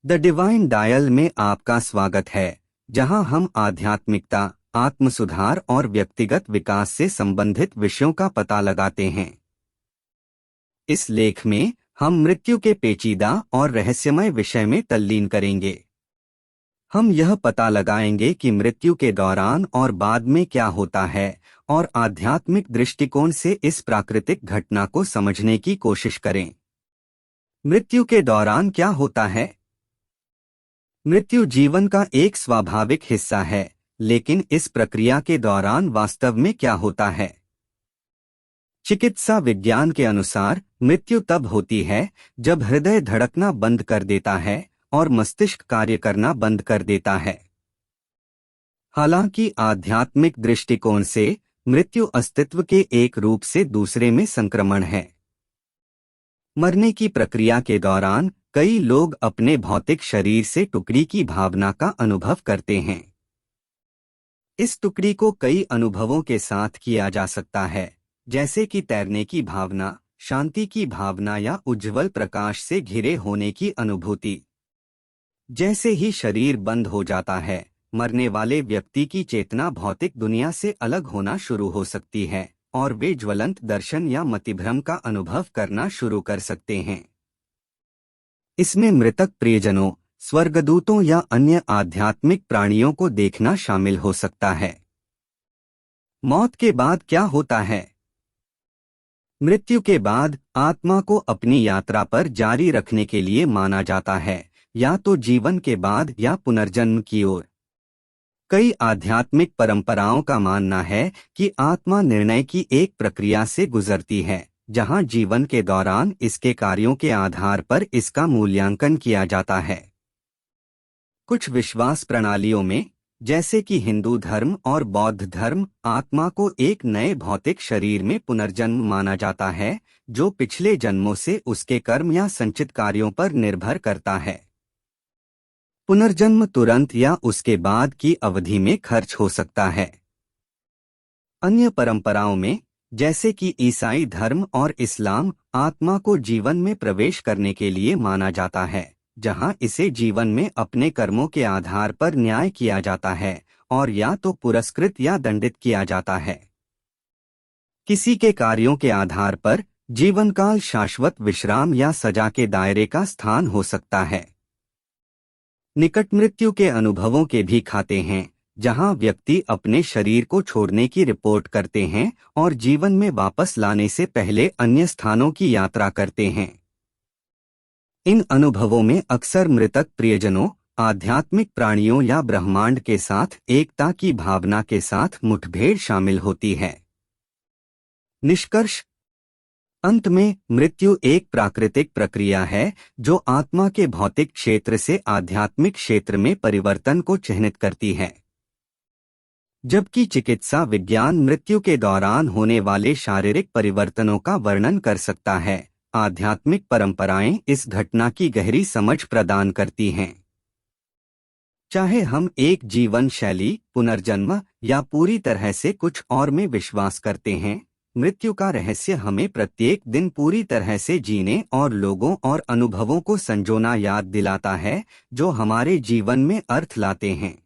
The divine dial में आपका स्वागत है, जहां हम आध्यात्मिकता, आत्मसुधार और व्यक्तिगत विकास से संबंधित विषयों का पता लगाते हैं। इस लेख में हम मृत्यु के पेचीदा और रहस्यमय विषय में तल्लीन करेंगे। हम यह पता लगाएंगे कि मृत्यु के दौरान और बाद में क्या होता है और आध्यात्मिक दृष्टिकोण से इस प्राकृतिक घटना को समझने की कोशिश करें। मृत्यु के दौरान क्या होता है? मृत्यु जीवन का एक स्वाभाविक हिस्सा है, लेकिन इस प्रक्रिया के दौरान वास्तव में क्या होता है? चिकित्सा विज्ञान के अनुसार मृत्यु तब होती है जब हृदय धड़कना बंद कर देता है और मस्तिष्क कार्य करना बंद कर देता है। हालांकि आध्यात्मिक दृष्टिकोण से मृत्यु अस्तित्व के एक रूप से दूसरे में संक्रमण है। मरने की प्रक्रिया के दौरान कई लोग अपने भौतिक शरीर से टुकड़ी की भावना का अनुभव करते हैं। इस टुकड़ी को कई अनुभवों के साथ किया जा सकता है, जैसे कि तैरने की भावना, शांति की भावना या उज्ज्वल प्रकाश से घिरे होने की अनुभूति। जैसे ही शरीर बंद हो जाता है, मरने वाले व्यक्ति की चेतना भौतिक दुनिया से अलग होना शुरू हो सकती है और वे ज्वलंत दर्शन या मतिभ्रम का अनुभव करना शुरू कर सकते हैं। इसमें मृतक प्रियजनों, स्वर्गदूतों या अन्य आध्यात्मिक प्राणियों को देखना शामिल हो सकता है। मौत के बाद क्या होता है? मृत्यु के बाद आत्मा को अपनी यात्रा पर जारी रखने के लिए माना जाता है, या तो जीवन के बाद या पुनर्जन्म की ओर। कई आध्यात्मिक परंपराओं का मानना है कि आत्मा निर्णय की एक प्रक्रिया से गुजरती है, जहां जीवन के दौरान इसके कार्यों के आधार पर इसका मूल्यांकन किया जाता है। कुछ विश्वास प्रणालियों में, जैसे कि हिंदू धर्म और बौद्ध धर्म, आत्मा को एक नए भौतिक शरीर में पुनर्जन्म माना जाता है, जो पिछले जन्मों से उसके कर्म या संचित कार्यों पर निर्भर करता है। पुनर्जन्म तुरंत या उसके बाद की अवधि में खर्च हो सकता है। अन्य परंपराओं में, जैसे कि ईसाई धर्म और इस्लाम, आत्मा को जीवन में प्रवेश करने के लिए माना जाता है, जहां इसे जीवन में अपने कर्मों के आधार पर न्याय किया जाता है और या तो पुरस्कृत या दंडित किया जाता है। किसी के कार्यों के आधार पर जीवनकाल शाश्वत विश्राम या सजा के दायरे का स्थान हो सकता है। निकट मृत्यु के अनुभवों के भी खाते हैं, जहां व्यक्ति अपने शरीर को छोड़ने की रिपोर्ट करते हैं और जीवन में वापस लाने से पहले अन्य स्थानों की यात्रा करते हैं। इन अनुभवों में अक्सर मृतक प्रियजनों, आध्यात्मिक प्राणियों या ब्रह्मांड के साथ एकता की भावना के साथ मुठभेड़ शामिल होती है। निष्कर्ष: अंत में मृत्यु एक प्राकृतिक प्रक्रिया है जो आत्मा के भौतिक क्षेत्र से आध्यात्मिक क्षेत्र में परिवर्तन को चिह्नित करती है। जबकि चिकित्सा विज्ञान मृत्यु के दौरान होने वाले शारीरिक परिवर्तनों का वर्णन कर सकता है, आध्यात्मिक परंपराएं इस घटना की गहरी समझ प्रदान करती हैं। चाहे हम एक जीवन शैली, पुनर्जन्म या पूरी तरह से कुछ और में विश्वास करते हैं, मृत्यु का रहस्य हमें प्रत्येक दिन पूरी तरह से जीने और लोगों और अनुभवों को संजोना याद दिलाता है, जो हमारे जीवन में अर्थ लाते हैं।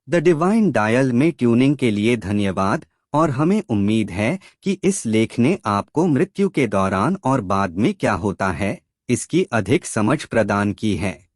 द डिवाइन डायल में ट्यूनिंग के लिए धन्यवाद, और हमें उम्मीद है कि इस लेख ने आपको मृत्यु के दौरान और बाद में क्या होता है, इसकी अधिक समझ प्रदान की है।